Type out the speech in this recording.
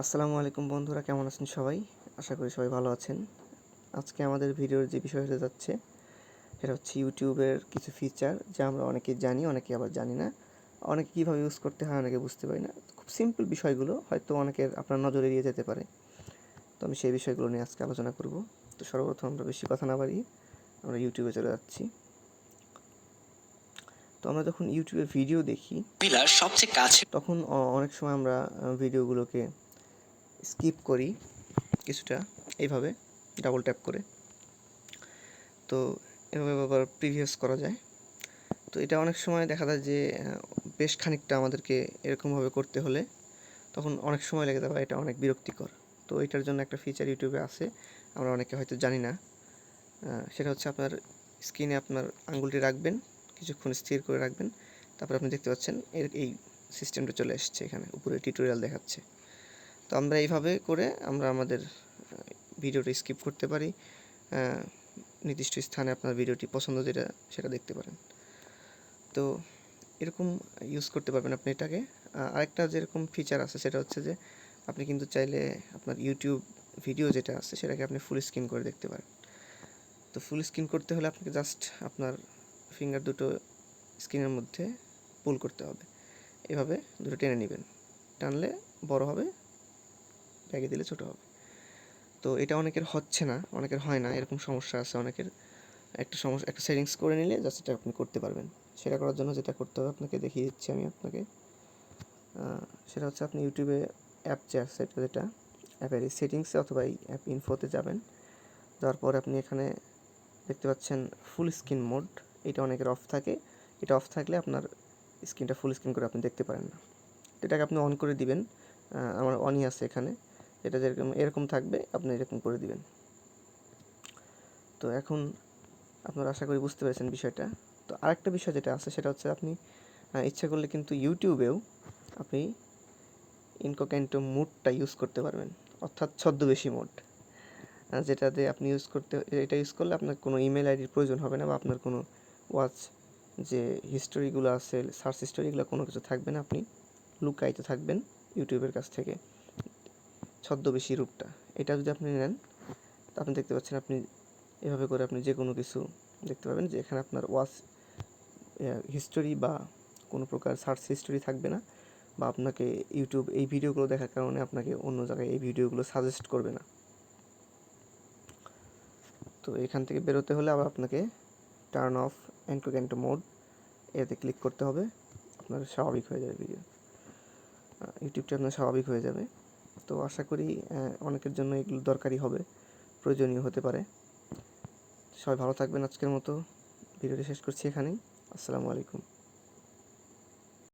আসসালামু আলাইকুম বন্ধুরা, কেমন আছেন সবাই? আশা করি সবাই ভালো আছেন। আজকে আমাদের ভিডিওর যে বিষয় হতে যাচ্ছে সেটা হচ্ছে ইউটিউবের কিছু ফিচার যা আমরা অনেকেই জানি, অনেকে আবার জানি না। অনেকে কীভাবে ইউজ করতে হয় অনেকে বুঝতে পারি না। খুব সিম্পল বিষয়গুলো হয়তো অনেকের আপনার নজরে এড়িয়ে যেতে পারে। তো আমি সেই বিষয়গুলো নিয়ে আজকে আলোচনা করব। তো সর্বপ্রথম আমরা বেশি কথা না বাড়িয়ে আমরা ইউটিউবে চলে যাচ্ছি। তো আমরা যখন ইউটিউবে ভিডিও দেখি সবচেয়ে কাছে তখন অনেক সময় আমরা ভিডিওগুলোকে স্কিপ করি কিছুটা, এইভাবে ডাবল ট্যাপ করে। তো এভাবে আবার প্রিভিয়াস করা যায়। তো এটা অনেক সময় দেখা যায় যে বেশ খানিকটা আমাদেরকে এরকমভাবে করতে হলে তখন অনেক সময় লেগে যাবে, এটা অনেক বিরক্তিকর। তো এটার জন্য একটা ফিচার ইউটিউবে আছে, আমরা অনেকে হয়তো জানি না। সেটা হচ্ছে আপনার স্ক্রিনে আপনার আঙ্গুলটি রাখবেন, কিছুক্ষণ স্থির করে রাখবেন, তারপর আপনি দেখতে পাচ্ছেন এই সিস্টেমটা চলে এসছে, এখানে উপরে টিউটোরিয়াল দেখাচ্ছে। তো আমরা এইভাবে করে আমরা আমাদের ভিডিওটি স্কিপ করতে পারি, নির্দিষ্ট স্থানে আপনার ভিডিওটি পছন্দ যেটা সেটা দেখতে পারেন। তো এরকম ইউজ করতে পারবেন আপনি এটাকে। আরেকটা যেরকম ফিচার আছে সেটা হচ্ছে যে আপনি কিন্তু চাইলে আপনার ইউটিউব ভিডিও যেটা আছে সেটাকে আপনি ফুল স্ক্রিন করে দেখতে পারেন। তো ফুল স্ক্রিন করতে হলে আপনাকে জাস্ট আপনার ফিঙ্গার দুটো স্ক্রিনের মধ্যে পুল করতে হবে, এভাবে দুটো টেনে নেবেন, টানলে বড় হবে, ব্যাগে দিলে ছোটো হবে। তো এটা অনেকের হচ্ছে না, অনেকের হয় না, এরকম সমস্যা আছে অনেকের। একটা সেটিংস করে নিলে জাস্ট এটা আপনি করতে পারবেন। সেটা করার জন্য যেটা করতে হবে আপনাকে দেখিয়ে দিচ্ছি আমি আপনাকে। সেটা হচ্ছে আপনি ইউটিউবে অ্যাপ যে আছে যেটা অ্যাপের সেটিংসে অথবা এই অ্যাপ ইনফোতে যাবেন। যাওয়ার পর আপনি এখানে দেখতে পাচ্ছেন ফুল স্ক্রিন মোড, এটা অনেকের অফ থাকে। এটা অফ থাকলে আপনার স্ক্রিনটা ফুল স্ক্রিন করে আপনি দেখতে পারেন না। এটাকে আপনি অন করে দিবেন। আমার অনই আছে এখানে, এটা যেরকম এরকম থাকবে আপনি এরকম করে দিবেন। তো এখন আপনারা আশা করি বুঝতে পেরেছেন বিষয়টা। তো আরেকটা বিষয় যেটা আছে সেটা হচ্ছে আপনি ইচ্ছা করলে কিন্তু ইউটিউবেও আপনি ইনকগনিটো মোডটা ইউজ করতে পারবেন, অর্থাৎ ছদ্মবেশী মোড, যেটাতে আপনি এটা ইউজ করলে আপনার কোনো ইমেল আইডির প্রয়োজন হবে না, বা আপনার কোনো ওয়াচ যে হিস্টোরিগুলো আছে, সার্চ হিস্টোরিগুলো কোনো কিছু থাকবে না, আপনি লুকায়িত থাকবেন ইউটিউবের কাছ থেকে। ছদ্মবেশী রূপটা এটা যদি আপনি নেন, আপনি দেখতে পাচ্ছেন আপনি এভাবে করে আপনি যে কোনো কিছু দেখতে পাবেন, যে এখানে আপনার ওয়াচ হিস্টোরি বা কোনো প্রকার সার্চ হিস্টোরি থাকবে না, বা আপনাকে ইউটিউব এই ভিডিওগুলো দেখার কারণে আপনাকে অন্য জায়গায় এই ভিডিওগুলো সাজেস্ট করবে না। তো এখান থেকে বেরোতে হলে আবার আপনাকে টার্ন অফ ইনকগনিটো মোড এতে ক্লিক করতে হবে, আপনার স্বাভাবিক হয়ে যাবে ভিডিও, ইউটিউবটা আপনার স্বাভাবিক হয়ে যাবে। তো আশা করি অনেকের জন্য এগুলো দরকারি হবে, প্রয়োজনীয় হতে পারে। সবাই ভালো থাকবেন। আজকের মতো ভিডিওটি শেষ করছি এখানেই। আসসালামু আলাইকুম।